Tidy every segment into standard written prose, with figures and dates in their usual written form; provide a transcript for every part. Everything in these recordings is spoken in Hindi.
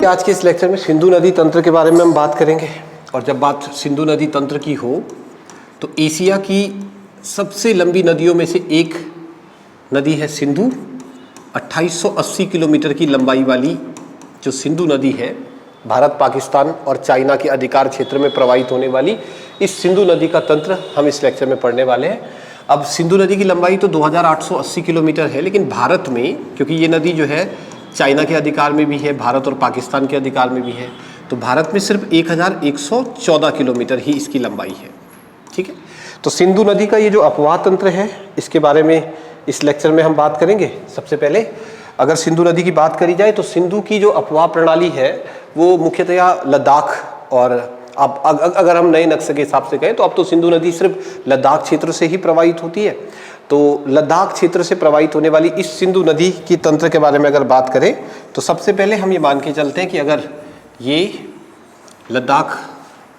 आज के इस लेक्चर में सिंधु नदी तंत्र के बारे में हम बात करेंगे। और जब बात सिंधु नदी तंत्र की हो तो एशिया की सबसे लंबी नदियों में से एक नदी है सिंधु। 2880 किलोमीटर की लंबाई वाली जो सिंधु नदी है, भारत, पाकिस्तान और चाइना के अधिकार क्षेत्र में प्रवाहित होने वाली इस सिंधु नदी का तंत्र हम इस लेक्चर में पढ़ने वाले हैं। अब सिंधु नदी की लंबाई तो 2880 किलोमीटर है, लेकिन भारत में, क्योंकि ये नदी जो है चाइना के अधिकार में भी है, भारत और पाकिस्तान के अधिकार में भी है, तो भारत में सिर्फ 1114 किलोमीटर ही इसकी लंबाई है। ठीक है, तो सिंधु नदी का ये जो अपवाह तंत्र है, इसके बारे में इस लेक्चर में हम बात करेंगे। सबसे पहले अगर सिंधु नदी की बात करी जाए तो सिंधु की जो अपवाह प्रणाली है वो मुख्यतया लद्दाख, और अब अगर हम नए नक्शे के हिसाब से कहें तो अब तो सिंधु नदी सिर्फ लद्दाख क्षेत्र से ही प्रवाहित होती है। तो लद्दाख क्षेत्र से प्रवाहित होने वाली इस सिंधु नदी की तंत्र के बारे में अगर बात करें तो सबसे पहले हम ये मान के चलते हैं कि अगर ये लद्दाख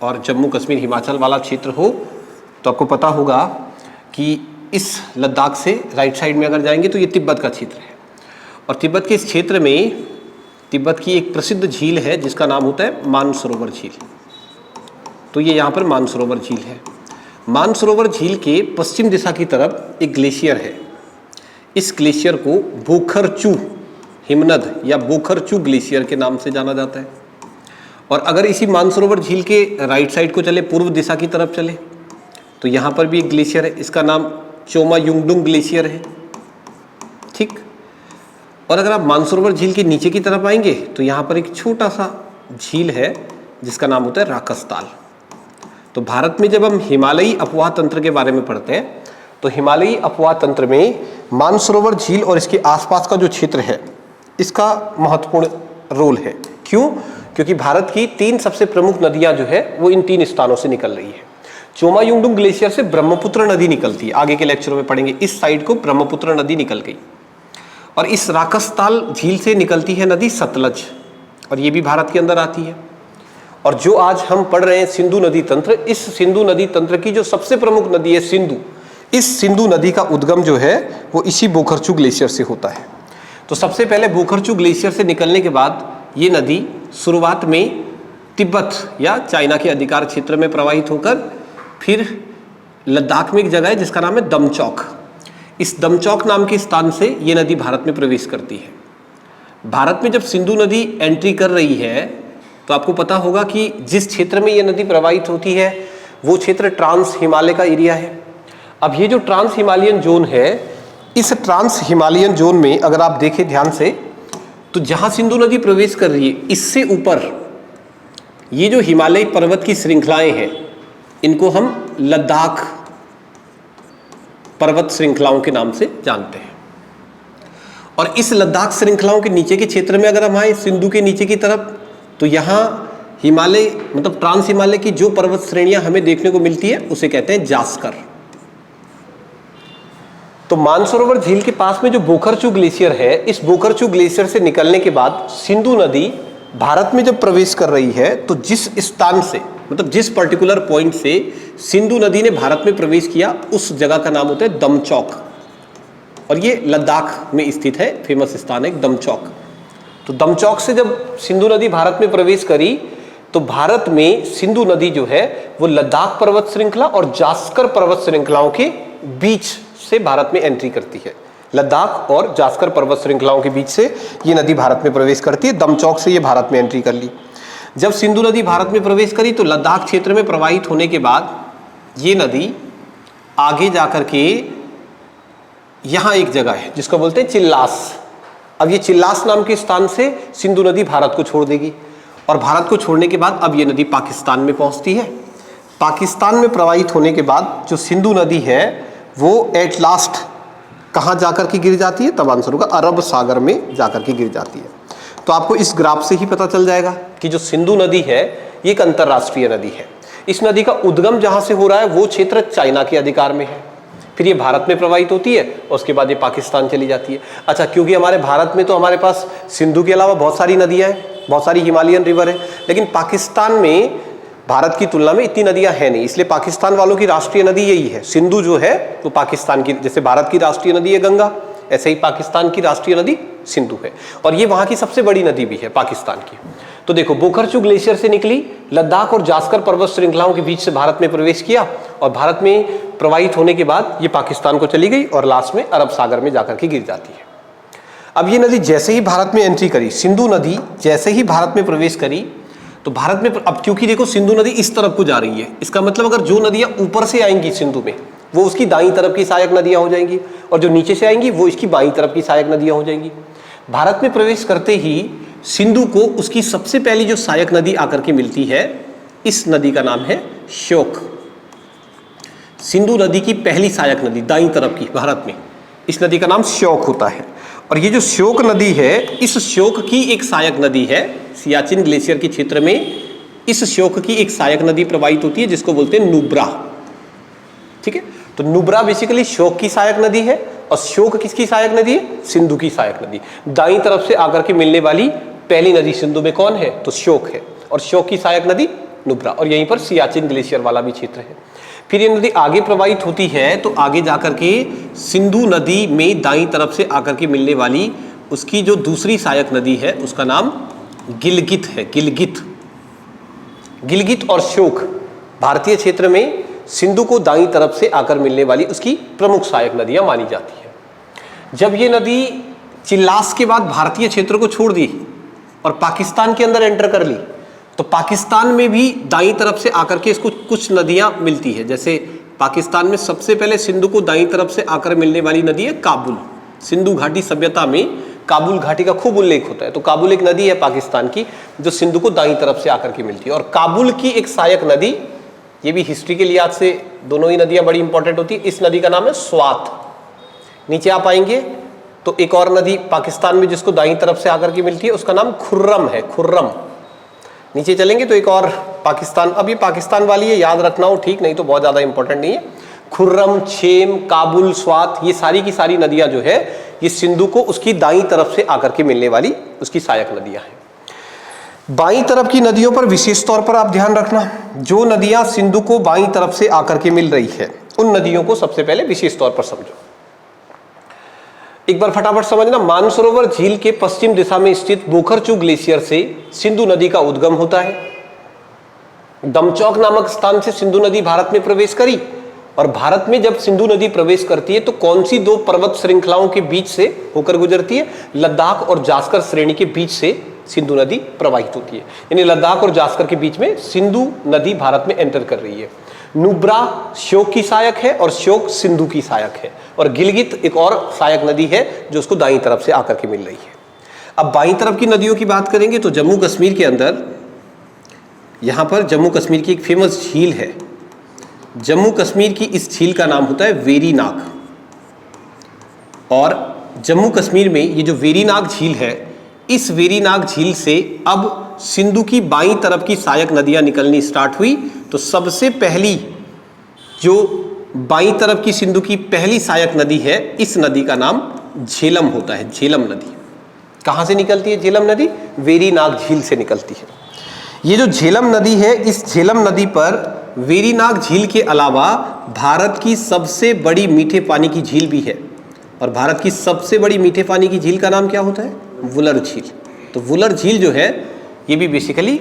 और जम्मू कश्मीर हिमाचल वाला क्षेत्र हो तो आपको पता होगा कि इस लद्दाख से राइट साइड में अगर जाएंगे तो ये तिब्बत का क्षेत्र है, और तिब्बत के इस क्षेत्र में तिब्बत की एक प्रसिद्ध झील है जिसका नाम होता है मानसरोवर झील। तो ये यहाँ पर मानसरोवर झील है। मानसरोवर झील के पश्चिम दिशा की तरफ एक ग्लेशियर है। इस ग्लेशियर को बोखरचू हिमनद या बोखरचू ग्लेशियर के नाम से जाना जाता है। और अगर इसी मानसरोवर झील के राइट साइड को चले, पूर्व दिशा की तरफ चले, तो यहाँ पर भी एक ग्लेशियर है, इसका नाम चोमा युंगडुंग ग्लेशियर है। ठीक, और अगर आप मानसरोवर झील के नीचे की तरफ आएंगे तो यहाँ पर एक छोटा सा झील है जिसका नाम होता है राकसताल। तो भारत में जब हम हिमालयी अपवाह तंत्र के बारे में पढ़ते हैं तो हिमालयी अपवाह तंत्र में मानसरोवर झील और इसके आसपास का जो क्षेत्र है इसका महत्वपूर्ण रोल है। क्यों? क्योंकि भारत की 3 सबसे प्रमुख नदियां जो है वो इन 3 स्थानों से निकल रही है। चोमा युंगडुंग ग्लेशियर से ब्रह्मपुत्र नदी निकलती है, आगे के लेक्चरों में पढ़ेंगे। इस साइड को ब्रह्मपुत्र नदी निकल गई, और इस राकसताल झील से निकलती है नदी सतलज, और ये भी भारत के अंदर आती है। और जो आज हम पढ़ रहे हैं सिंधु नदी तंत्र, इस सिंधु नदी तंत्र की जो सबसे प्रमुख नदी है सिंधु, इस सिंधु नदी का उद्गम जो है वो इसी बोखरचू ग्लेशियर से होता है। तो सबसे पहले बोखरचू ग्लेशियर से निकलने के बाद ये नदी शुरुआत में तिब्बत या चाइना के अधिकार क्षेत्र में प्रवाहित होकर फिर लद्दाख में एक जगह है जिसका नाम है दमचौक। इस दमचौक नाम के स्थान से ये नदी भारत में प्रवेश करती है। भारत में जब सिंधु नदी एंट्री कर रही है तो आपको पता होगा कि जिस क्षेत्र में ये नदी प्रवाहित होती है वो क्षेत्र ट्रांस हिमालय का एरिया है। अब ये जो ट्रांस हिमालयन जोन है, इस ट्रांस हिमालयन जोन में अगर आप देखें ध्यान से तो जहां सिंधु नदी प्रवेश कर रही है इससे ऊपर ये जो हिमालय पर्वत की श्रृंखलाएं हैं इनको हम लद्दाख पर्वत श्रृंखलाओं के नाम से जानते हैं। और इस लद्दाख श्रृंखलाओं के नीचे के क्षेत्र में अगर हम आए सिंधु के नीचे की तरफ तो यहाँ हिमालय मतलब ट्रांस हिमालय की जो पर्वत श्रेणियां हमें देखने को मिलती है उसे कहते हैं जास्कर। तो मानसरोवर झील के पास में जो बोखरचू ग्लेशियर है, इस बोखरचू ग्लेशियर से निकलने के बाद सिंधु नदी भारत में जब प्रवेश कर रही है तो जिस स्थान से मतलब जिस पर्टिकुलर पॉइंट से सिंधु नदी ने भारत में प्रवेश किया उस जगह का नाम होता है दमचौक, और ये लद्दाख में स्थित है, फेमस स्थान है दमचौक। तो दमचौक से जब सिंधु नदी भारत में प्रवेश करी तो भारत में सिंधु नदी जो है वो लद्दाख पर्वत श्रृंखला और जास्कर पर्वत श्रृंखलाओं के बीच से भारत में एंट्री करती है। लद्दाख और जास्कर पर्वत श्रृंखलाओं के बीच से ये नदी भारत में प्रवेश करती है। दमचौक से ये भारत में एंट्री कर ली। जब सिंधु नदी भारत में प्रवेश करी तो लद्दाख क्षेत्र में प्रवाहित होने के बाद ये नदी आगे जाकर के यहाँ एक जगह है जिसको बोलते हैं चिल्लास। अब ये चिल्लास नाम के स्थान से सिंधु नदी भारत को छोड़ देगी, और भारत को छोड़ने के बाद अब ये नदी पाकिस्तान में पहुंचती है। पाकिस्तान में प्रवाहित होने के बाद जो सिंधु नदी है वो एट लास्ट कहाँ जाकर के गिर जाती है? तब आंसर होगा अरब सागर में जाकर के गिर जाती है। तो आपको इस ग्राफ से ही पता चल जाएगा कि जो सिंधु नदी है ये एक अंतर्राष्ट्रीय नदी है। इस नदी का उद्गम जहाँ से हो रहा है वो क्षेत्र चाइना के अधिकार में है, फिर ये भारत में प्रवाहित होती है और उसके बाद ये पाकिस्तान चली जाती है। अच्छा, क्योंकि हमारे भारत में तो हमारे पास सिंधु के अलावा बहुत सारी नदियाँ हैं, बहुत सारी हिमालयन रिवर है, लेकिन पाकिस्तान में भारत की तुलना में इतनी नदियां हैं नहीं, इसलिए पाकिस्तान वालों की राष्ट्रीय नदी यही है। सिंधु जो है वो पाकिस्तान की, जैसे भारत की राष्ट्रीय नदी है गंगा, ऐसे ही पाकिस्तान की राष्ट्रीय नदी सिंधु है, और ये वहाँ की सबसे बड़ी नदी भी है पाकिस्तान की। तो देखो बोखरचू ग्लेशियर से निकली, लद्दाख और जास्कर पर्वत श्रृंखलाओं के बीच से भारत में प्रवेश किया और भारत में प्रवाहित होने के बाद ये पाकिस्तान को चली गई और लास्ट में अरब सागर में जाकर के गिर जाती है। अब ये नदी जैसे ही भारत में एंट्री करी, सिंधु नदी जैसे ही भारत में प्रवेश करी तो भारत में अब क्योंकि देखो सिंधु नदी इस तरफ को जा रही है, इसका मतलब अगर जो नदियां ऊपर से आएंगी सिंधु में वो उसकी दाईं तरफ की सहायक नदियां हो जाएंगी और जो नीचे से आएंगी वो इसकी बाईं तरफ की सहायक नदियां हो जाएंगी। भारत में प्रवेश करते ही सिंधु को उसकी सबसे पहली जो सहायक नदी आकर के मिलती है, इस नदी का नाम है श्योक। सिंधु नदी की पहली सहायक नदी दाईं तरफ की भारत में, इस नदी का नाम श्योक होता है। और ये जो श्योक नदी है, इस श्योक की एक सहायक नदी है सियाचिन ग्लेशियर के क्षेत्र में, इस श्योक की एक सहायक नदी प्रवाहित होती है जिसको बोलते हैं नुब्रा। ठीक है, तो नुब्रा बेसिकली श्योक की सहायक नदी है और श्योक किसकी सहायक नदी है? सिंधु की सहायक नदी। दाईं तरफ से आकर के मिलने वाली पहली नदी सिंधु में कौन है? तो श्योक है और श्योक की सहायक नदी नुब्रा, और यहीं पर सियाचिन ग्लेशियर वाला भी क्षेत्र है। फिर ये नदी आगे प्रवाहित होती है तो आगे जाकर के सिंधु नदी में दाईं तरफ से आकर के मिलने वाली उसकी जो दूसरी सहायक नदी है उसका नाम गिलगित है। गिलगित और श्योक भारतीय क्षेत्र में सिंधु को दाईं तरफ से आकर मिलने वाली उसकी प्रमुख सहायक नदियां मानी जाती है। जब ये नदी चिल्लास के बाद भारतीय क्षेत्र को छोड़ दी और पाकिस्तान के अंदर एंटर कर ली तो पाकिस्तान में भी दाईं तरफ से आकर के इसको कुछ नदियां मिलती है। जैसे पाकिस्तान में सबसे पहले सिंधु को दाईं तरफ से आकर मिलने वाली नदी है काबुल। सिंधु घाटी सभ्यता में काबुल घाटी का खूब उल्लेख होता है। तो काबुल एक नदी है पाकिस्तान की जो सिंधु को दाईं तरफ से आकर के मिलती है। और काबुल की एक सहायक नदी, ये भी हिस्ट्री के लिहाज से दोनों ही नदियां बड़ी इंपॉर्टेंट होती है, इस नदी का नाम है स्वात। नीचे आप आएंगे तो एक और नदी पाकिस्तान में जिसको दाईं तरफ से आकर के मिलती है उसका नाम खुर्रम है, खुर्रम। नीचे चलेंगे तो एक और पाकिस्तान, अब ये पाकिस्तान वाली है, याद रखना हो ठीक, नहीं तो बहुत ज़्यादा इंपॉर्टेंट नहीं है। खुर्रम, छेम, काबुल, स्वात, ये सारी की सारी नदियां जो है ये सिंधु को उसकी दाईं तरफ से आकर के मिलने वाली उसकी सहायक नदियां हैं। बाईं तरफ की नदियों पर विशेष तौर पर आप ध्यान रखना, जो नदियां सिंधु को बाईं तरफ से आकर के मिल रही है उन नदियों को सबसे पहले विशेष तौर पर समझो। एक बार फटाफट समझना, मानसरोवर झील के पश्चिम दिशा में स्थित बोखरचू ग्लेशियर से सिंधु नदी का उद्गम होता है। दमचौक नामक स्थान से सिंधु नदी भारत में प्रवेश करी और भारत में जब सिंधु नदी प्रवेश करती है तो कौन सी दो पर्वत श्रृंखलाओं के बीच से होकर गुजरती है? लद्दाख और जास्कर श्रेणी के बीच से सिंधु नदी प्रवाहित होती है। यानी लद्दाख और जास्कर के बीच में सिंधु नदी भारत में एंटर कर रही है। नुब्रा श्योक की सहायक है और श्योक सिंधु की सहायक है, और गिलगित एक और सहायक नदी है जो उसको दाईं तरफ से आकर के मिल रही है। अब बाईं तरफ की नदियों की बात करेंगे तो जम्मू कश्मीर के अंदर, यहाँ पर जम्मू कश्मीर की एक फेमस झील है। जम्मू कश्मीर की इस झील का नाम होता है वेरीनाग, और जम्मू कश्मीर में ये जो वेरीनाग झील है, इस वेरीनाग झील से अब सिंधु की बाईं तरफ की सहायक नदियां निकलनी स्टार्ट हुई। तो सबसे पहली जो बाईं तरफ की सिंधु की पहली सहायक नदी है, इस नदी का नाम झेलम होता है। झेलम नदी कहाँ से निकलती है? झेलम नदी वेरीनाग झील से निकलती है। ये जो झेलम नदी है, इस झेलम नदी पर वेरीनाग झील के अलावा भारत की सबसे बड़ी मीठे पानी की झील भी है, और भारत की सबसे बड़ी मीठे पानी की झील का नाम क्या होता है? वुलर झील। तो वुलर झील जो है ये भी बेसिकली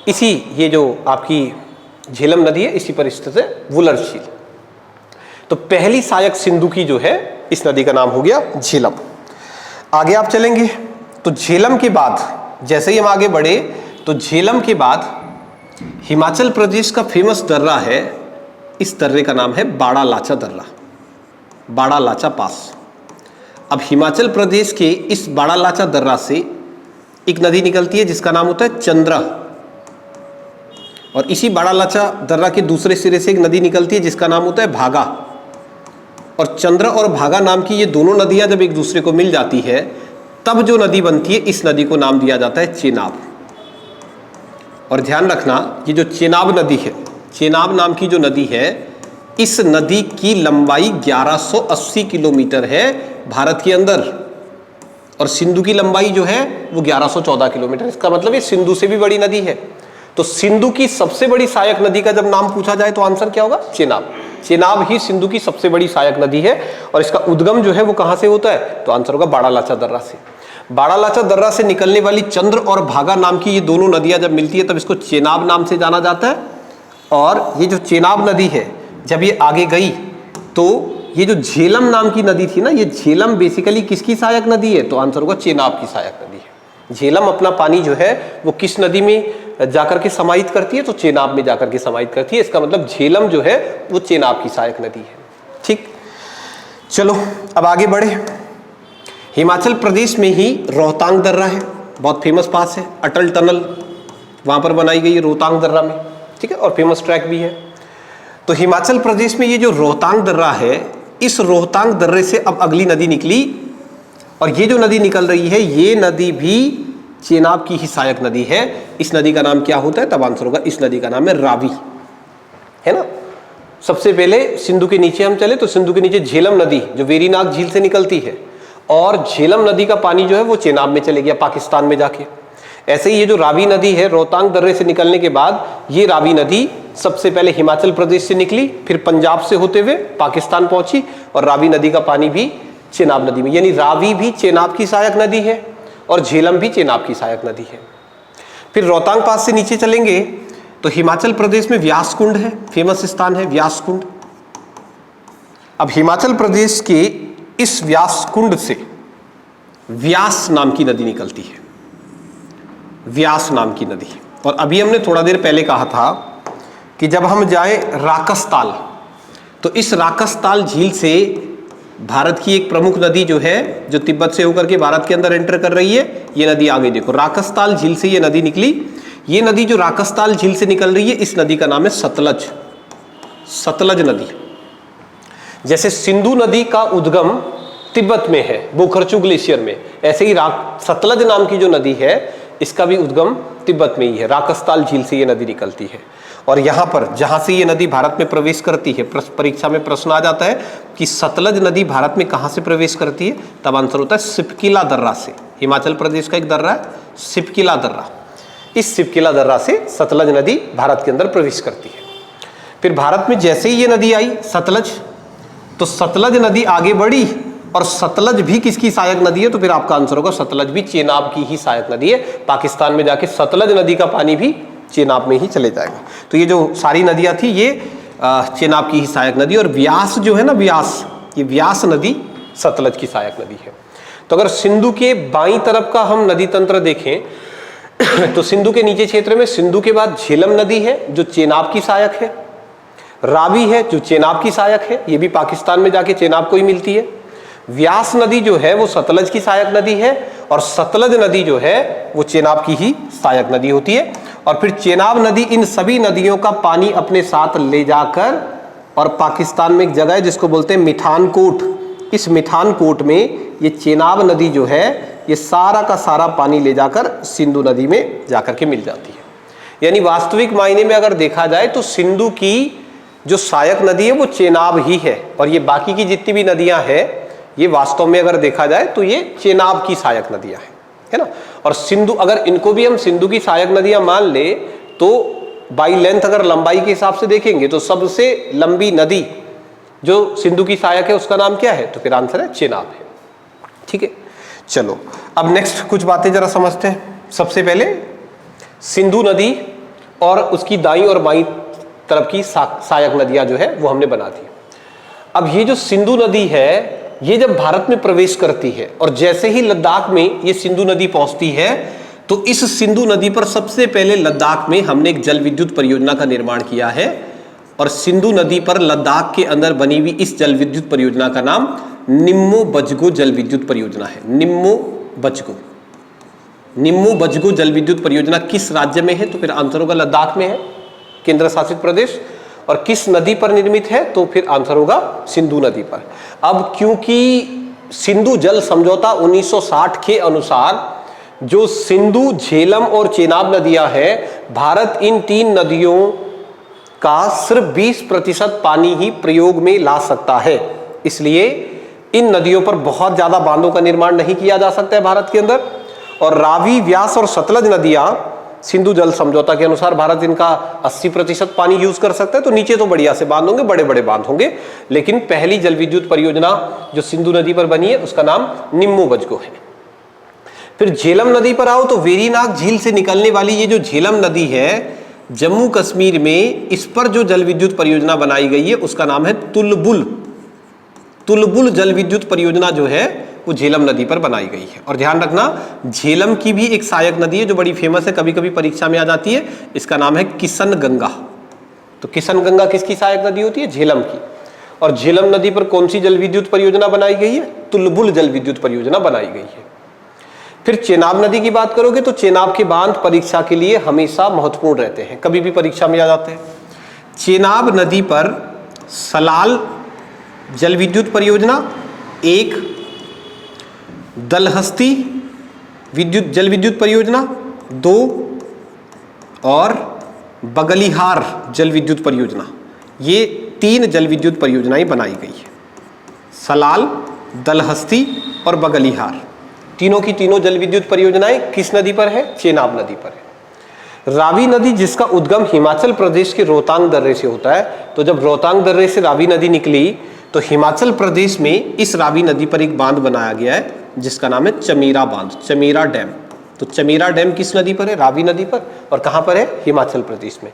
इसी, ये जो आपकी झेलम नदी है इसी पर स्थित है वुलर झील। तो पहली सहायक सिंधु की जो है इस नदी का नाम हो गया झेलम। आगे आप चलेंगे तो झेलम के बाद जैसे ही हम आगे बढ़े तो झेलम के बाद हिमाचल प्रदेश का फेमस दर्रा है, इस दर्रे का नाम है बाड़ा लाचा दर्रा, बाड़ा लाचा पास। अब हिमाचल प्रदेश के इस बाड़ा लाचा दर्रा से एक नदी निकलती है जिसका नाम होता है चंद्रा, और इसी बाड़ा लाचा दर्रा के दूसरे सिरे से एक नदी निकलती है जिसका नाम होता है भागा। और चंद्र और भागा नाम की ये दोनों नदियां जब एक दूसरे को मिल जाती है तब जो नदी बनती है इस नदी को नाम दिया जाता है चेनाब। और ध्यान रखना, ये जो चेनाब नदी है, चेनाब नाम की जो नदी है, इस नदी की लंबाई 1180 किलोमीटर है भारत के अंदर, और सिंधु की लंबाई जो है वो 1114 किलोमीटर। इसका मतलब ये सिंधु से भी बड़ी नदी है। तो सिंधु की सबसे बड़ी सहायक नदी का जब नाम पूछा जाए तो आंसर क्या होगा? चेनाब। चेनाब ही सिंधु की सबसे बड़ी सहायक नदी है, और इसका उद्गम जो है वो कहां से होता है? तो आंसर होगा बाड़ा लाचा दर्रा से। बाड़ालाचा दर्रा से निकलने वाली चंद्र और भागा नाम की ये दोनों नदियां जब मिलती है तब इसको चेनाब नाम से जाना जाता है। और ये जो चेनाब नदी है जब ये आगे गई तो ये जो झेलम नाम की नदी थी ना, ये झेलम बेसिकली किसकी सहायक नदी है? तो आंसर होगा चेनाब की सहायक नदी है। झेलम अपना पानी जो है वो किस नदी में जाकर के समाहित करती है? तो चेनाब में जाकर के समाहित करती है। इसका मतलब झेलम जो है वो चेनाब की सहायक नदी है। ठीक, चलो अब आगे बढ़े। हिमाचल प्रदेश में ही रोहतांग दर्रा है, बहुत फेमस पास है, अटल टनल वहां पर बनाई गई है रोहतांग दर्रा में, ठीक है, और फेमस ट्रैक भी है। तो हिमाचल प्रदेश में ये जो रोहतांग दर्रा है, इस रोहतांग दर्रे से अब अगली नदी निकली, और ये जो नदी निकल रही है ये नदी भी चेनाब की ही सहायक नदी है। इस नदी का नाम क्या होता है? तब आंसर होगा इस नदी का नाम है रावी, है ना। सबसे पहले सिंधु के नीचे हम चले तो सिंधु के नीचे झेलम नदी जो वेरीनाग झील से निकलती है, और झेलम नदी का पानी जो है वो चेनाब में चले गया पाकिस्तान में जाके। ऐसे ही ये जो रावी नदी है रोहतांग दर्रे से निकलने के बाद ये रावी नदी सबसे पहले हिमाचल प्रदेश से निकली, फिर पंजाब से होते हुए पाकिस्तान पहुंची, और रावी नदी का पानी भी चेनाब नदी में, यानी रावी भी चेनाब की सहायक नदी है और झेलम भी चेनाब की सहायक नदी है। फिर रोहतांग पास से नीचे चलेंगे तो हिमाचल प्रदेश में व्यास कुंड है, फेमस स्थान है व्यास कुंड। अब हिमाचल प्रदेश के इस व्यास कुंड से व्यास नाम की नदी निकलती है, व्यास नाम की नदी। और अभी हमने थोड़ा देर पहले कहा था कि जब हम जाए राकसताल तो इस राकसताल झील से भारत की एक प्रमुख नदी जो है, जो तिब्बत से होकर के भारत के अंदर एंटर कर रही है, ये नदी आगे देखो, राकसताल झील से ये नदी निकली। ये नदी जो राकसताल झील से निकल रही है इस नदी का नाम है सतलज, सतलज नदी। जैसे सिंधु नदी का उद्गम तिब्बत में है बोखरचू ग्लेशियर में, ऐसे ही सतलज नाम की जो नदी है इसका भी उद्गम तिब्बत में ही है, राकसताल झील से ये नदी निकलती है। और यहाँ पर जहाँ से ये नदी भारत में प्रवेश करती है, परीक्षा में प्रश्न आ जाता है कि सतलज नदी भारत में कहाँ से प्रवेश करती है, तब आंसर होता है सिपकिला दर्रा से। हिमाचल प्रदेश का एक दर्रा है सिपकिला दर्रा, इस सिपकिला दर्रा से सतलज नदी भारत के अंदर प्रवेश करती है। फिर भारत में जैसे ही ये नदी आई सतलज, तो सतलज नदी आगे बढ़ी, और सतलज भी किसकी सहायक नदी है? तो फिर आपका आंसर होगा सतलज भी चेनाब की ही सहायक नदी है। पाकिस्तान में जाके सतलज नदी का पानी भी चेनाब में ही चले जाएगा। तो ये जो सारी नदियां थी ये चेनाब की ही सहायक नदी, और व्यास जो है ना, व्यास, ये व्यास नदी सतलज की सहायक नदी है। तो अगर सिंधु के बाईं तरफ का हम नदी तंत्र देखें तो सिंधु के नीचे क्षेत्र में सिंधु के बाद झेलम नदी है जो चेनाब की सहायक है, रावी है जो चेनाब की सहायक है, ये भी पाकिस्तान में जाके चेनाब को ही मिलती है। व्यास नदी जो है वो सतलज की सहायक नदी है, और सतलज नदी जो है वो चेनाब की ही सहायक नदी होती है। और फिर चेनाब नदी इन सभी नदियों का पानी अपने साथ ले जाकर, और पाकिस्तान में एक जगह है जिसको बोलते हैं मिठानकोट, इस मिठानकोट में ये चेनाब नदी जो है ये सारा का सारा पानी ले जाकर सिंधु नदी में जाकर के मिल जाती है। यानी वास्तविक मायने में अगर देखा जाए तो सिंधु की जो सहायक नदी है वो चेनाब ही है, और ये बाकी की जितनी भी नदियां हैं ये वास्तव में अगर देखा जाए तो ये चेनाब की सहायक नदियां हैं, है ना। और सिंधु, अगर इनको भी हम सिंधु की सहायक नदियां मान ले तो बाई लेंथ अगर लंबाई के हिसाब से देखेंगे तो सबसे लंबी नदी जो सिंधु की सहायक है उसका नाम क्या है? तो फिर आंसर है चेनाब है, ठीक है। चलो अब नेक्स्ट कुछ बातें जरा समझते हैं। सबसे पहले सिंधु नदी और उसकी दाईं और बाईं तरफ की सहायक नदियां जो है वो हमने बना दी। अब ये जो सिंधु नदी है ये जब भारत में प्रवेश करती है और जैसे ही लद्दाख में ये सिंधु नदी पहुंचती है तो इस सिंधु नदी पर सबसे पहले लद्दाख में हमने एक जल विद्युत परियोजना का निर्माण किया है, और सिंधु नदी पर लद्दाख के अंदर बनी हुई इस जल विद्युत परियोजना का नाम निम्मो बजगो जल विद्युत परियोजना है। निम्मो बजगो, निम्मो बजगो जल विद्युत परियोजना किस राज्य में है? तो फिर आंसर होगा लद्दाख में है, केंद्र शासित प्रदेश। और किस नदी पर निर्मित है? तो फिर आंसर होगा सिंधु नदी पर। अब क्योंकि सिंधु जल समझौता 1960 के अनुसार जो सिंधु, झेलम और चेनाब नदियां हैं, भारत इन तीन नदियों का सिर्फ 20% पानी ही प्रयोग में ला सकता है, इसलिए इन नदियों पर बहुत ज्यादा बांधों का निर्माण नहीं किया जा सकता है भारत के अंदर। और रावी, व्यास और सतलज नदियां सिंधु जल समझौता के अनुसार भारत इनका 80% पानी यूज कर सकता है, तो नीचे तो बढ़िया से बांध होंगे, बड़े बड़े बांध होंगे। लेकिन पहली जल विद्युत परियोजना जो सिंधु नदी पर बनी है उसका नाम निम्मो बजगो है। फिर झेलम नदी पर आओ तो वेरीनाग झील से निकलने वाली ये जो झेलम नदी है जम्मू कश्मीर में, इस पर जो जल विद्युत परियोजना बनाई गई है उसका नाम है तुलबुल। तुलबुल जल विद्युत परियोजना जो है वो झेलम नदी पर बनाई गई है। और ध्यान रखना झेलम की भी एक सहायक नदी है जो बड़ी फेमस है, कभी कभी परीक्षा में आ जाती है, इसका नाम है किशन गंगा। तो किशन गंगा किसकी सहायक नदी होती है? झेलम की। और झेलम नदी पर कौन सी जल विद्युत परियोजना बनाई गई है? तुलबुल जल विद्युत परियोजना बनाई गई है। फिर चेनाब नदी की बात करोगे तो चेनाब के बांध परीक्षा के लिए हमेशा महत्वपूर्ण रहते हैं, कभी भी परीक्षा में आ जाते हैं। चेनाब नदी पर सलाल जल विद्युत परियोजना, एक दलहस्ती जल विद्युत परियोजना, दो और बगलिहार जल विद्युत परियोजना, ये 3 जल विद्युत परियोजनाएं बनाई गई है। सलाल, दलहस्ती और बगलिहार, तीनों की तीनों जल विद्युत परियोजनाएं किस नदी पर है? चेनाब नदी पर है। रावी नदी जिसका उद्गम हिमाचल प्रदेश के रोहतांग दर्रे से होता है, तो जब रोहतांग दर्रे से रावी नदी निकली तो हिमाचल प्रदेश में इस रावी नदी पर एक बांध बनाया गया है जिसका नाम है चमेरा बांध, चमेरा डैम। तो चमेरा डैम किस नदी पर है? रावी नदी पर। और कहां पर है? हिमाचल प्रदेश में।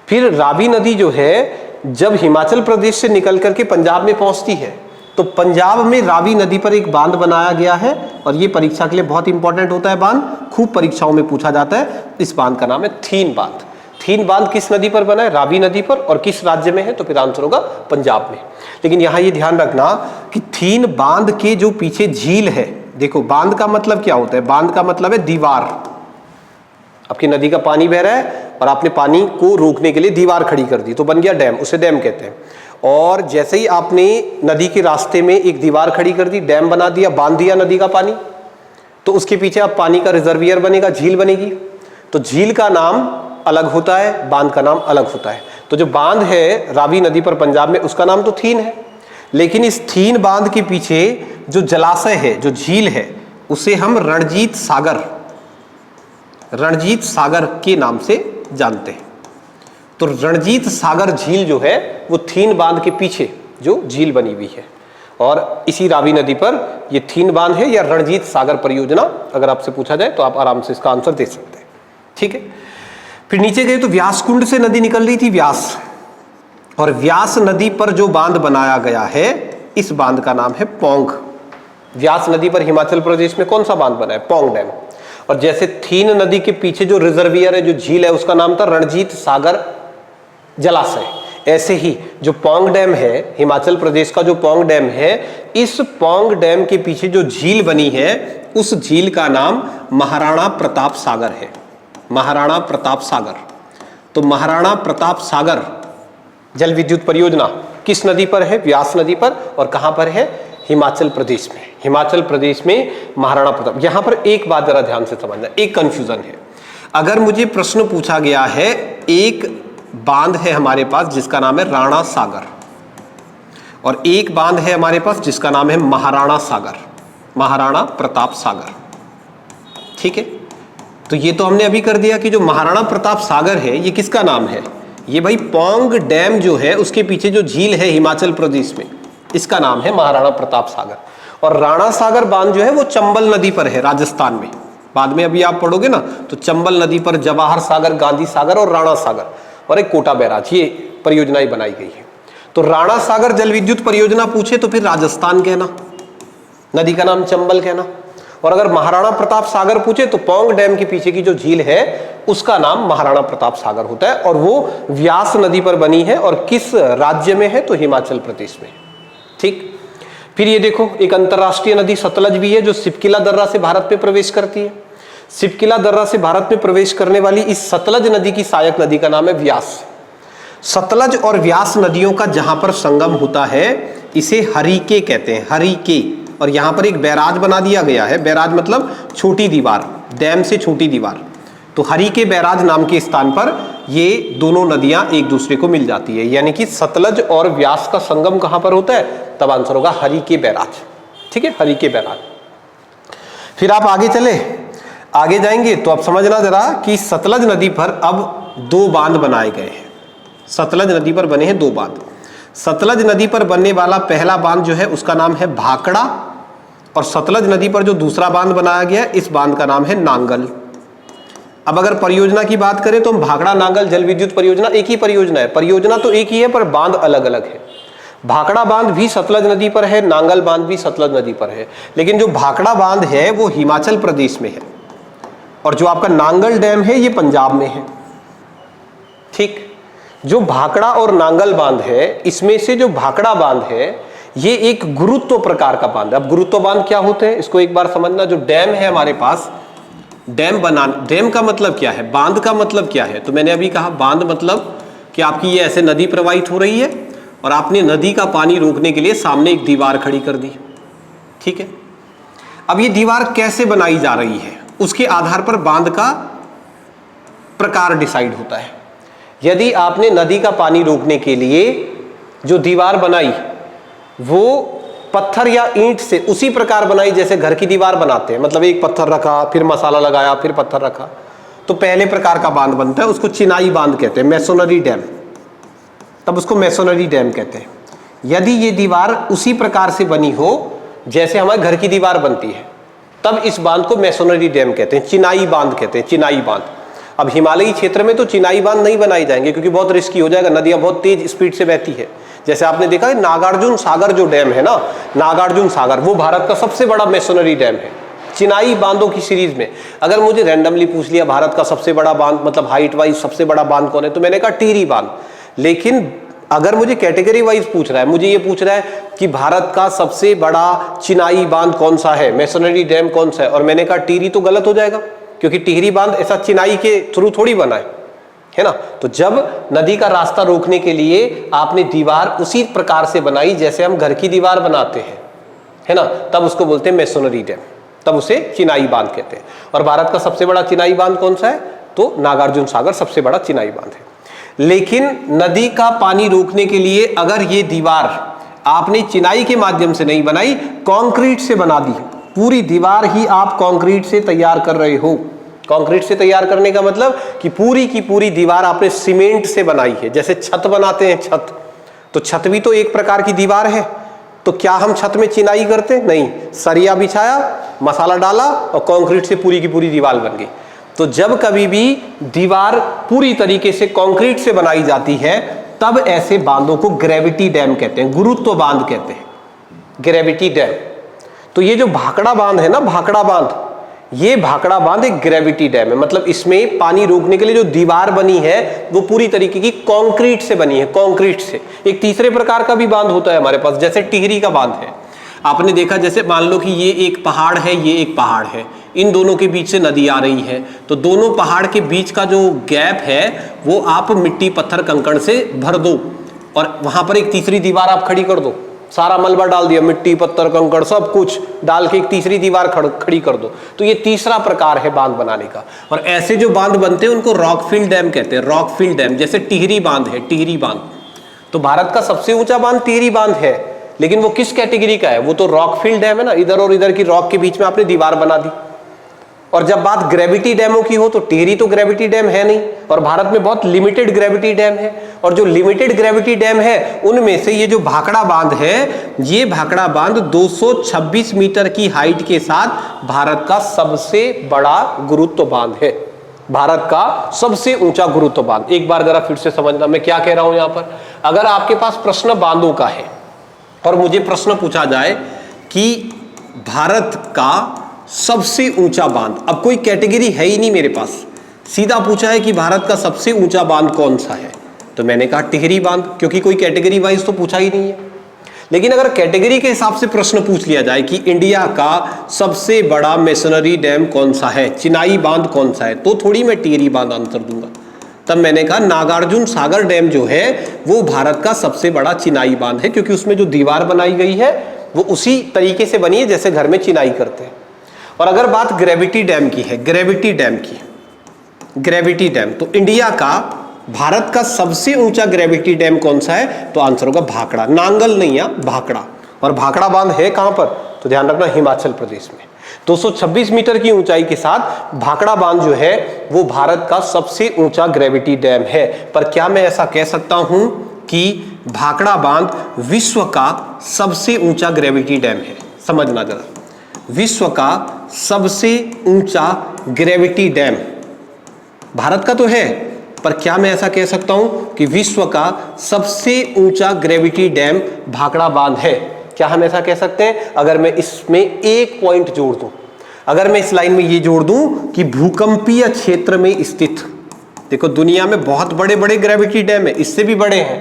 फिर रावी नदी जो है जब हिमाचल प्रदेश से निकल करके पंजाब में पहुंचती है तो पंजाब में रावी नदी पर एक बांध बनाया गया है, और ये परीक्षा के लिए बहुत इंपॉर्टेंट होता है बांध, खूब परीक्षाओं में पूछा जाता है। इस बांध का नाम है थीन बांध। थीन बांध किस नदी पर बना है? रावी नदी पर। और किस राज्य में है? तो फिर आंसर होगा पंजाब में। लेकिन यहां ये ध्यान रखना कि थीन बांध के जो पीछे झील है, देखो बांध का मतलब क्या होता है? बांध का मतलब है दीवार। आपकी नदी का पानी बह रहा है और आपने पानी को रोकने के लिए दीवार खड़ी कर दी तो बन गया डैम, उसे डैम कहते हैं। और जैसे ही आपने नदी के रास्ते में एक दीवार खड़ी कर दी, डैम बना दिया, बांध दिया नदी का पानी, तो उसके पीछे अब पानी का रिजर्वियर बनेगा, झील बनेगी। तो झील का नाम अलग होता है, बांध का नाम अलग होता है। तो जो बांध है रावी नदी पर पंजाब में, उसका नाम तो थीन है, लेकिन इस थीन बांध के पीछे जो जलाशय है, जो झील है, उसे हम रणजीत सागर के नाम से जानते हैं। तो रणजीत सागर झील जो है वो थीन बांध के पीछे जो झील बनी हुई है, और इसी रावी नदी पर ये थीन बांध है या रणजीत सागर परियोजना, अगर आपसे पूछा जाए तो आप आराम से इसका आंसर दे सकते हैं। ठीक है, फिर नीचे गए तो व्यास कुंड से नदी निकल रही थी, व्यास, और व्यास नदी पर जो बांध बनाया गया है इस बांध का नाम है पौंग। व्यास नदी पर हिमाचल प्रदेश में कौन सा बांध बना है? पौंग डैम। और जैसे थीन नदी के पीछे जो रिजर्वियर है, जो झील है, उसका नाम था रणजीत सागर जलाशय, ऐसे ही जो पौंग डैम है, हिमाचल प्रदेश का जो पौंग डैम है, इस पौंग डैम के पीछे जो झील बनी है उस झील का नाम महाराणा प्रताप सागर है। महाराणा प्रताप सागर। तो महाराणा प्रताप सागर जल विद्युत परियोजना किस नदी पर है? व्यास नदी पर। और कहां पर है? हिमाचल प्रदेश में। हिमाचल प्रदेश में महाराणा प्रताप। यहां पर एक बात जरा ध्यान से समझना, एक कंफ्यूजन है। अगर मुझे प्रश्न पूछा गया है, एक बांध है हमारे पास जिसका नाम है राणा सागर, और एक बांध है हमारे पास जिसका नाम है महाराणा सागर, महाराणा प्रताप सागर। ठीक है, तो ये तो हमने अभी कर दिया कि जो महाराणा प्रताप सागर है ये किसका नाम है? ये भाई पौंग डैम जो है उसके पीछे जो झील है हिमाचल प्रदेश में, इसका नाम है महाराणा प्रताप सागर। और राणा सागर बांध जो है वो चंबल नदी पर है, राजस्थान में। बाद में अभी आप पढ़ोगे ना तो चंबल नदी पर जवाहर सागर, गांधी सागर और राणा सागर और एक कोटा बैराज, ये परियोजनाएं बनाई गई है। तो राणा सागर जल विद्युत परियोजना पूछे तो फिर राजस्थान कहना, नदी का नाम चंबल कहना। और अगर महाराणा प्रताप सागर पूछे तो पौंग डैम के पीछे की जो झील है उसका नाम महाराणा प्रताप सागर होता है, और वो व्यास नदी पर बनी है। और किस राज्य में है? तो हिमाचल प्रदेश में। ठीक, फिर ये देखो एक अंतरराष्ट्रीय नदी सतलज भी है जो सिपकिला दर्रा से भारत में प्रवेश करती है। सिपकिला दर्रा से भारत में प्रवेश करने वाली इस सतलज नदी की सहायक नदी का नाम है व्यास। सतलज और व्यास नदियों का जहां पर संगम होता है इसे हरिके कहते हैं, हरिके। और यहां पर एक बैराज बना दिया गया है, बैराज मतलब छोटी दीवार, डैम से छोटी दीवार। तो हरिके बैराज नाम के स्थान पर ये दोनों नदियां एक दूसरे को मिल जाती है, यानी कि सतलज और व्यास का संगम कहां पर होता है? तब आंसर होगा हरिके बैराज। ठीक है, हरिके बैराज। फिर आप आगे चले, आगे जाएंगे तो आप समझना जरा कि सतलज नदी पर अब 2 बांध बनाए गए हैं। सतलज नदी पर बने हैं 2 बांध। सतलज नदी पर बनने वाला पहला बांध जो है उसका नाम है भाखड़ा, और सतलज नदी पर जो दूसरा बांध बनाया गया है, इस बांध का नाम है नांगल। अब अगर परियोजना की बात करें तो भाखड़ा नांगल जल विद्युत परियोजना एक ही परियोजना है, परियोजना तो एक ही है पर बांध अलग अलग है। भाखड़ा बांध भी सतलज नदी पर है, नांगल बांध भी सतलज नदी पर है, लेकिन जो भाखड़ा बांध है वो हिमाचल प्रदेश में है और जो आपका नांगल डैम है ये पंजाब में है। ठीक, जो भाखड़ा और नांगल बांध है, इसमें से जो भाखड़ा बांध है ये एक गुरुत्व प्रकार का बांध है। अब गुरुत्व बांध क्या होते हैं इसको एक बार समझना। जो डैम है हमारे पास, डैम का मतलब क्या है, बांध का मतलब क्या है, तो मैंने अभी कहा बांध मतलब कि आपकी ये ऐसे नदी प्रवाहित हो रही है और आपने नदी का पानी रोकने के लिए सामने एक दीवार खड़ी कर दी। ठीक है, अब ये दीवार कैसे बनाई जा रही है उसके आधार पर बांध का प्रकार डिसाइड होता है। यदि आपने नदी का पानी रोकने के लिए जो दीवार बनाई वो पत्थर या ईंट से उसी प्रकार बनाई जैसे घर की दीवार बनाते हैं, मतलब एक पत्थर रखा, फिर मसाला लगाया, फिर पत्थर रखा, तो पहले प्रकार का बांध बनता है, उसको चिनाई बांध कहते हैं, मैसोनरी डैम, तब उसको मैसोनरी डैम कहते हैं। यदि ये दीवार उसी प्रकार से बनी हो जैसे हमारे घर की दीवार बनती है, तब इस बांध को मैसोनरी डैम कहते हैं, चिनाई बांध कहते हैं, चिनाई बांध। अब हिमालयी क्षेत्र में तो चिनाई बांध नहीं बनाए जाएंगे क्योंकि बहुत रिस्की हो जाएगा, नदियां बहुत तेज स्पीड से बहती है। जैसे आपने देखा है नागार्जुन सागर जो डैम है ना, नागार्जुन सागर, वो भारत का सबसे बड़ा मैसोनरी डैम है। चिनाई बांधों की सीरीज में अगर मुझे रैंडमली पूछ लिया भारत का सबसे बड़ा बांध, मतलब हाइट वाइज सबसे बड़ा बांध कौन है, तो मैंने कहा टिहरी बांध। लेकिन अगर मुझे कैटेगरी वाइज पूछ रहा है, मुझे ये पूछ रहा है कि भारत का सबसे बड़ा चिनाई बांध कौन सा है, मैसोनरी डैम कौन सा है, और मैंने कहा टिहरी, तो गलत हो जाएगा क्योंकि टिहरी बांध ऐसा चिनाई के थ्रू थोड़ी बना है ना। तो जब नदी का रास्ता रोकने के लिए आपने दीवार उसी प्रकार से बनाई जैसे हम घर की दीवार बनाते हैं, है ना, तब उसको बोलते हैं मैसोनरी डैम, तब उसे चिनाई बांध कहते हैं। और भारत का सबसे बड़ा चिनाई बांध कौन सा है, तो नागार्जुन सागर सबसे बड़ा चिनाई बांध है। लेकिन नदी का पानी रोकने के लिए अगर ये दीवार आपने चिनाई के माध्यम से नहीं बनाई, कंक्रीट से बना दी, पूरी दीवार ही आप कंक्रीट से तैयार कर रहे हो। कंक्रीट से तैयार करने का मतलब कि पूरी की पूरी दीवार आपने सीमेंट से बनाई है, जैसे छत बनाते हैं, छत, तो छत भी तो एक प्रकार की दीवार है। तो क्या हम छत में चिनाई करते? नहीं, सरिया बिछाया, मसाला डाला और कंक्रीट से पूरी की पूरी दीवार बन गई। तो जब कभी भी दीवार पूरी तरीके से कंक्रीट से बनाई जाती है तब ऐसे बांधों को ग्रेविटी डैम कहते हैं, गुरुत्व बांध कहते हैं, ग्रेविटी डैम। तो ये जो भाखड़ा बांध है ना, भाखड़ा बांध, ये भाखड़ा बांध एक ग्रेविटी डैम है, मतलब इसमें पानी रोकने के लिए जो दीवार बनी है वो पूरी तरीके की कंक्रीट से बनी है, कंक्रीट से। एक तीसरे प्रकार का भी बांध होता है हमारे पास, जैसे टिहरी का बांध है। आपने देखा, जैसे मान लो कि ये एक पहाड़ है, ये एक पहाड़ है, इन दोनों के बीच से नदी आ रही है, तो दोनों पहाड़ के बीच का जो गैप है वो आप मिट्टी पत्थर कंकड़ से भर दो और वहां पर एक तीसरी दीवार आप खड़ी कर दो, सारा मलबा डाल दिया, मिट्टी पत्थर कंकड़ सब कुछ डाल के एक तीसरी दीवार खड़ी कर दो, तो ये तीसरा प्रकार है बांध बनाने का। और ऐसे जो बांध बनते हैं उनको रॉकफिल डैम कहते हैं, रॉकफिल डैम। जैसे टिहरी बांध है, टिहरी बांध तो भारत का सबसे ऊंचा बांध टिहरी बांध है, लेकिन वो किस कैटेगरी का है, वो तो रॉकफिल डैम है ना, इधर और इधर की रॉक के बीच में आपने दीवार बना दी। और जब बात ग्रेविटी डैमों की हो तो टिहरी तो ग्रेविटी डैम है नहीं, और भारत में बहुत लिमिटेड ग्रेविटी डैम है, और जो लिमिटेड ग्रेविटी डैम है उनमें से ये जो भाखड़ा बांध है, ये भाखड़ा बांध 226 मीटर की हाइट के साथ भारत का सबसे बड़ा गुरुत्व बांध है, भारत का सबसे ऊंचा गुरुत्व बांध। एक बार जरा फिर से समझना मैं क्या कह रहा हूं यहां पर। अगर आपके पास प्रश्न बांधों का है और मुझे प्रश्न पूछा जाए कि भारत का सबसे ऊंचा बांध, अब कोई कैटेगरी है ही नहीं मेरे पास, सीधा पूछा है कि भारत का सबसे ऊंचा बांध कौन सा है, तो मैंने कहा टिहरी बांध, क्योंकि कोई कैटेगरी वाइज तो पूछा ही नहीं है। लेकिन अगर कैटेगरी के हिसाब से प्रश्न पूछ लिया जाए कि इंडिया का सबसे बड़ा मेसनरी डैम कौन सा है, चिनाई बांध कौन सा है, तो थोड़ी मैं टिहरी बांध आंसर दूंगा। तब मैंने कहा नागार्जुन सागर डैम जो है वो भारत का सबसे बड़ा चिनाई बांध है, क्योंकि उसमें जो दीवार बनाई गई है वो उसी तरीके से बनी है जैसे घर में चिनाई करते हैं। और अगर बात ग्रेविटी डैम की है, ग्रेविटी डैम की, ग्रेविटी डैम, तो इंडिया का भारत का सबसे ऊंचा ग्रेविटी डैम कौन सा है, तो आंसर होगा भाखड़ा, नांगल नहीं है, भाखड़ा। और भाखड़ा बांध है कहां पर, तो ध्यान रखना हिमाचल प्रदेश में। 226 मीटर की ऊंचाई के साथ भाखड़ा बांध जो है वो भारत का सबसे ऊंचा ग्रेविटी डैम है। पर क्या मैं ऐसा कह सकता हूं कि भाखड़ा बांध विश्व का सबसे ऊंचा ग्रेविटी डैम है? समझना जरा, विश्व का सबसे ऊंचा ग्रेविटी डैम? भारत का तो है, पर क्या मैं ऐसा कह सकता हूं कि विश्व का सबसे ऊंचा ग्रेविटी डैम भाखड़ा बांध है? क्या हम ऐसा कह सकते हैं? अगर मैं इसमें एक पॉइंट जोड़ दूं, अगर मैं इस लाइन में ये जोड़ दूं कि भूकंपीय क्षेत्र में स्थित, देखो दुनिया में बहुत बड़े बड़े ग्रेविटी डैम है, इससे भी बड़े हैं,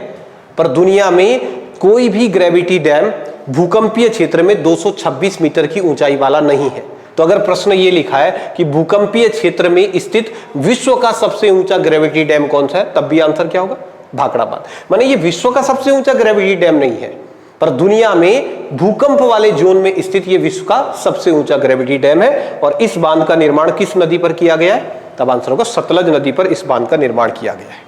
पर दुनिया में कोई भी ग्रेविटी डैम भूकंपीय क्षेत्र में 226 मीटर की ऊंचाई वाला नहीं है। तो अगर प्रश्न ये लिखा है कि भूकंपीय क्षेत्र में स्थित विश्व का सबसे ऊंचा ग्रेविटी डैम कौन सा है, तब भी आंसर क्या होगा? भाखड़ा बांध। माने ये विश्व का सबसे ऊंचा ग्रेविटी डैम नहीं है, पर दुनिया में भूकंप वाले जोन में स्थित ये विश्व का सबसे ऊंचा ग्रेविटी डैम है। और इस बांध का निर्माण किस नदी पर किया गया है? तब आंसर होगा सतलज नदी पर इस बांध का निर्माण किया गया है।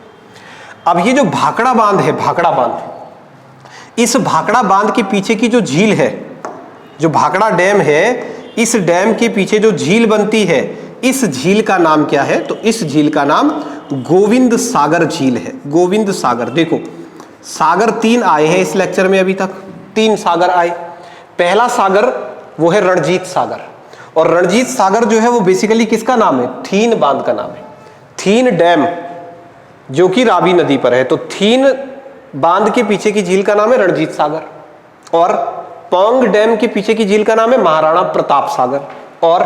अब ये जो भाखड़ा बांध है, भाखड़ा बांध, इस भाखड़ा बांध के पीछे की जो झील है, जो भाखड़ा डैम है, इस डैम के पीछे जो झील बनती है, इस झील का नाम क्या है? तो इस झील का नाम गोविंद सागर झील है। गोविंद सागर। देखो सागर 3 आए हैं इस लेक्चर में, अभी तक 3 सागर आए। पहला सागर वो है रणजीत सागर, और रणजीत सागर जो है वो बेसिकली किसका नाम है? थीन बांध का नाम है। थीन डैम जो कि रावी नदी पर है, तो थीन बांध के पीछे की झील का नाम है रणजीत सागर, और पौंग डैम के पीछे की झील का नाम है महाराणा प्रताप सागर, और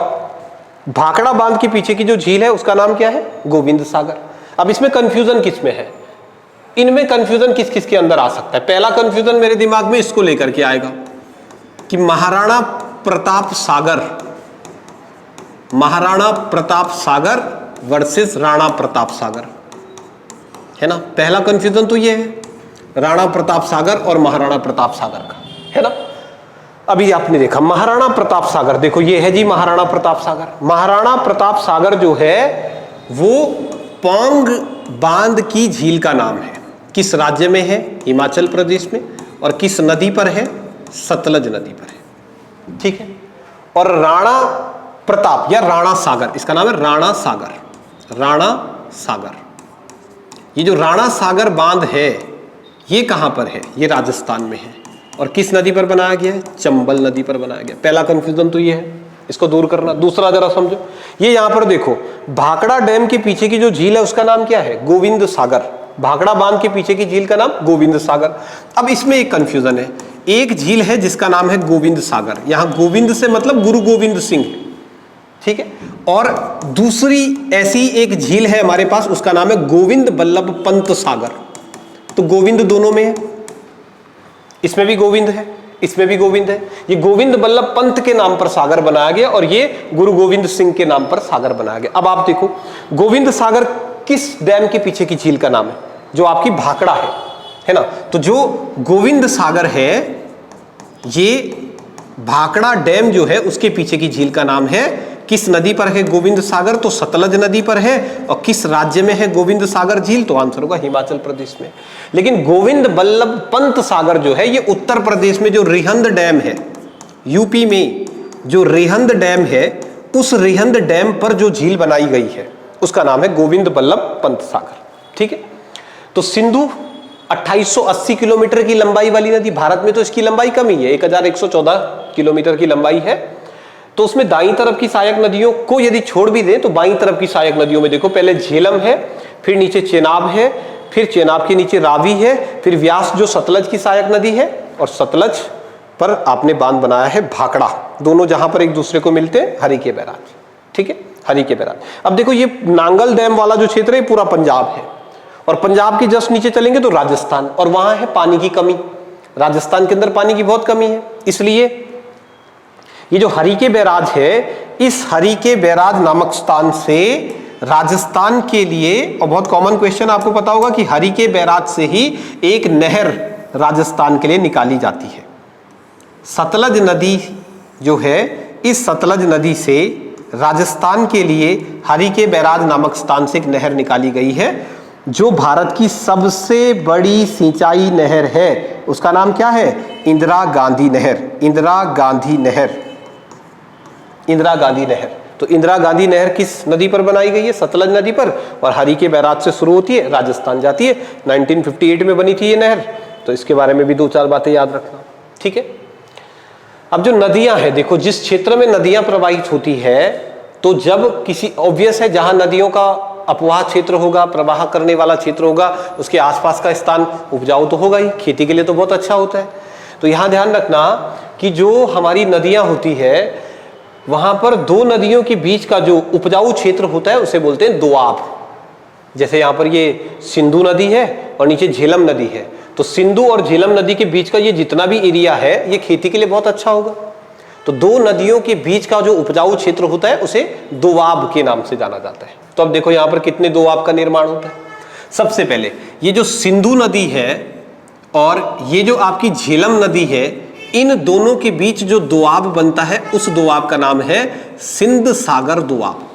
भाखड़ा बांध के पीछे की जो झील है उसका नाम क्या है? गोविंद सागर। अब इसमें कंफ्यूजन किस में है? इनमें कंफ्यूजन किस किस के अंदर आ सकता है? पहला कंफ्यूजन मेरे दिमाग में इसको लेकर के आएगा कि महाराणा प्रताप सागर, महाराणा प्रताप सागर वर्सेस राणा प्रताप सागर, है ना? पहला कंफ्यूजन तो ये है, राणा प्रताप सागर और महाराणा प्रताप सागर का, है ना? अभी आपने देखा महाराणा प्रताप सागर, देखो ये है जी महाराणा प्रताप सागर। महाराणा प्रताप सागर जो है वो पौंग बांध की झील का नाम है। किस राज्य में है? हिमाचल प्रदेश में। और किस नदी पर है? सतलज नदी पर है, ठीक है। और राणा प्रताप या राणा सागर, इसका नाम है राणा सागर। राणा सागर, ये जो राणा सागर बांध है ये कहां पर है? ये राजस्थान में है। और किस नदी पर बनाया गया है? चंबल नदी पर बनाया गया। पहला कंफ्यूजन तो ये है, इसको दूर करना। दूसरा जरा समझो, ये यहां पर देखो भाखड़ा डैम के पीछे की जो झील है उसका नाम क्या है? गोविंद सागर। भाखड़ा बांध के पीछे की झील का नाम गोविंद सागर। अब इसमें एक कंफ्यूजन है, एक झील है जिसका नाम है गोविंद सागर, यहां गोविंद से मतलब गुरु गोविंद सिंह, ठीक है। और दूसरी ऐसी एक झील है हमारे पास, उसका नाम है गोविंद बल्लभ पंत सागर। तो गोविंद दोनों में है, इसमें भी गोविंद है, इसमें भी गोविंद है। ये गोविंद बल्लभ पंत के नाम पर सागर बनाया गया और ये गुरु गोविंद सिंह के नाम पर सागर बनाया गया। अब आप देखो गोविंद सागर किस डैम के पीछे की झील का नाम है? जो आपकी भाखड़ा है ना? तो जो गोविंद सागर है ये भाखड़ा डैम जो है उसके पीछे की झील का नाम है, किस नदी पर है गोविंद सागर? तो सतलज नदी पर है। और किस राज्य में है गोविंद सागर झील? तो आंसर होगा हिमाचल प्रदेश में। लेकिन गोविंद बल्लभ पंत सागर जो है ये उत्तर प्रदेश में जो रिहंद डैम है, यूपी में जो रिहंद डैम है, उस रिहंद डैम पर जो झील बनाई गई है उसका नाम है गोविंद बल्लभ पंत सागर, ठीक है। तो सिंधु 2880 किलोमीटर की लंबाई वाली नदी, भारत में तो इसकी लंबाई कम ही है, 1114 किलोमीटर की लंबाई है। तो उसमें दाईं तरफ की सहायक नदियों को यदि छोड़ भी दें तो बाईं तरफ की सहायक नदियों में देखो पहले झेलम है, फिर नीचे चेनाब है, फिर चेनाब के नीचे रावी है, फिर व्यास जो सतलज की सहायक नदी है, और सतलज पर आपने बांध बनाया है भाखड़ा, दोनों जहां पर एक दूसरे को मिलते हैं हरिके बैराज, ठीक है, हरिके बैराज। अब देखो ये नांगल डैम वाला जो क्षेत्र है पूरा पंजाब है, और पंजाब के जस्ट नीचे चलेंगे तो राजस्थान, और वहां है पानी की कमी, राजस्थान के अंदर पानी की बहुत कमी है, इसलिए ये जो हरिके बैराज है, इस हरिके बैराज नामक स्थान से राजस्थान के लिए, और बहुत कॉमन क्वेश्चन आपको पता होगा कि हरिके बैराज से ही एक नहर राजस्थान के लिए निकाली जाती है। सतलज नदी जो है, इस सतलज नदी से राजस्थान के लिए हरिके बैराज नामक स्थान से एक नहर निकाली गई है, जो भारत की सबसे बड़ी सिंचाई नहर है। उसका नाम क्या है? इंदिरा गांधी नहर। इंदिरा गांधी नहर, इंदिरा गांधी नहर। तो इंदिरा गांधी नहर किस नदी पर बनाई गई है? सतलज नदी पर, और हरिके बैराज से शुरू होती है, राजस्थान जाती है। 1958 में बनी थी ये नहर, तो इसके बारे में भी 2-4 बातें याद रखना, ठीक है। अब जो नदियां हैं, देखो जिस क्षेत्र में नदियां प्रवाहित होती है, तो जब किसी, ऑब्वियस है जहां नदियों का अपवाह क्षेत्र होगा, प्रवाह करने वाला क्षेत्र होगा, उसके आसपास का स्थान उपजाऊ तो होगा ही, खेती के लिए तो बहुत अच्छा होता है। तो यहां ध्यान रखना कि जो हमारी नदियां होती है वहां पर दो नदियों के बीच का जो उपजाऊ क्षेत्र होता है उसे बोलते हैं दोआब। जैसे यहां पर ये सिंधु नदी है और नीचे झेलम नदी है, तो सिंधु और झेलम नदी के बीच का ये जितना भी एरिया है ये खेती के लिए बहुत अच्छा होगा। तो दो नदियों के बीच का जो उपजाऊ क्षेत्र होता है उसे दोआब के नाम से जाना जाता है। तो अब देखो यहां पर कितने दोआब का निर्माण होता है। सबसे पहले ये जो सिंधु नदी है और ये जो आपकी झेलम नदी है, इन दोनों के बीच जो दोआब बनता है उस दोआब का नाम है सिंध सागर दोआब।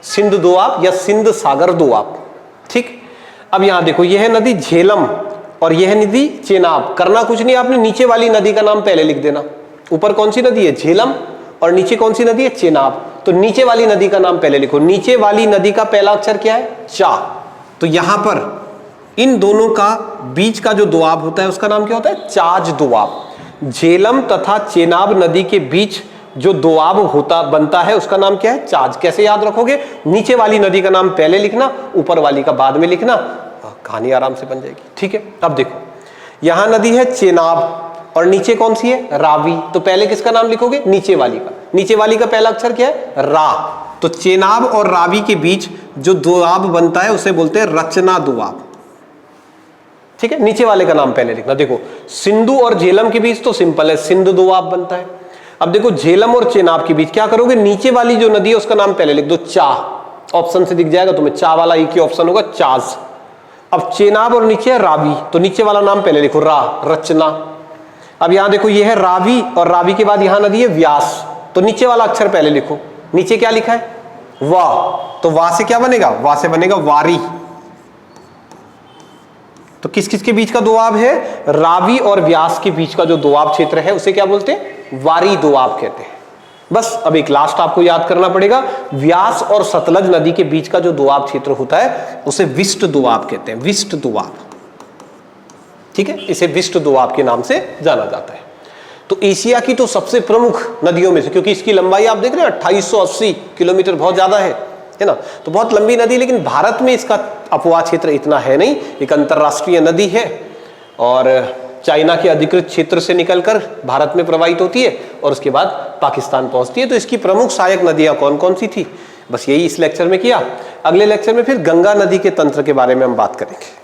सिंध दोआब या सिंध सागर दोआब। ठीक, अब यहां देखो यह है नदी झेलम और यह है नदी चेनाब। करना कुछ नहीं, आपने नीचे वाली नदी का नाम पहले लिख देना। ऊपर कौन सी नदी है? झेलम, और नीचे कौन सी नदी है? चेनाब। तो नीचे वाली नदी का नाम पहले लिखो। नीचे वाली नदी का पहला अक्षर क्या है? चा। तो यहां पर इन दोनों का बीच का जो दोआब होता है उसका नाम क्या होता है? चाज दोआब। झेलम तथा चेनाब नदी के बीच जो दोआब होता बनता है उसका नाम क्या है? चाज। कैसे याद रखोगे? नीचे वाली नदी का नाम पहले लिखना, ऊपर वाली का बाद में लिखना, कहानी आराम से बन जाएगी। ठीक है, अब देखो यहां नदी है चेनाब और नीचे कौन सी है? रावी। तो पहले किसका नाम लिखोगे? नीचे वाली का। नीचे वाली का पहला अक्षर क्या है? रा। तो चेनाब और रावी के बीच जो दोआब बनता है उसे बोलते हैं रचना दोआब। ठीक है, नीचे वाले का नाम पहले लिखना। देखो सिंधु और झेलम के बीच तो सिंपल है, सिंध दोआब बनता है। अब देखो झेलम और चेनाब के बीच क्या करोगे? नीचे वाली जो नदी है उसका नाम पहले लिख दो, चा। ऑप्शन से दिख जाएगा तुम्हें, चा वाला एक ही ऑप्शन होगा, चाज। अब चेनाब और नीचे है रावी, तो नीचे वाला नाम पहले लिखो, रा, रचना। अब यहां देखो ये है रावी और रावी के बाद यहां नदी है व्यास, तो नीचे वाला अक्षर पहले लिखो। नीचे क्या लिखा है? वाह। तो वाह से क्या बनेगा? वाह से बनेगा वारी। तो किस किस के बीच का दोआब है? रावी और व्यास के बीच का जो दोआब क्षेत्र है उसे क्या बोलते हैं? वारी दोआब कहते हैं। बस अब एक लास्ट आपको याद करना पड़ेगा, व्यास और सतलज नदी के बीच का जो दोआब क्षेत्र होता है उसे विष्ट दोआब कहते हैं, विष्ट दोआब। ठीक है, इसे विष्ट दोआब के नाम से जाना जाता है। तो एशिया की तो सबसे प्रमुख नदियों में से, क्योंकि इसकी लंबाई आप देख रहे हैं 2880 किलोमीटर, बहुत ज्यादा है ना, तो बहुत लंबी नदी, लेकिन भारत में इसका अपवाह क्षेत्र इतना है नहीं। एक अंतरराष्ट्रीय नदी है और चाइना के अधिकृत क्षेत्र से निकलकर भारत में प्रवाहित होती है और उसके बाद पाकिस्तान पहुंचती है। तो इसकी प्रमुख सहायक नदियां कौन कौन सी थी, बस यही इस लेक्चर में किया। अगले लेक्चर में फिर गंगा नदी के तंत्र के बारे में हम बात करेंगे।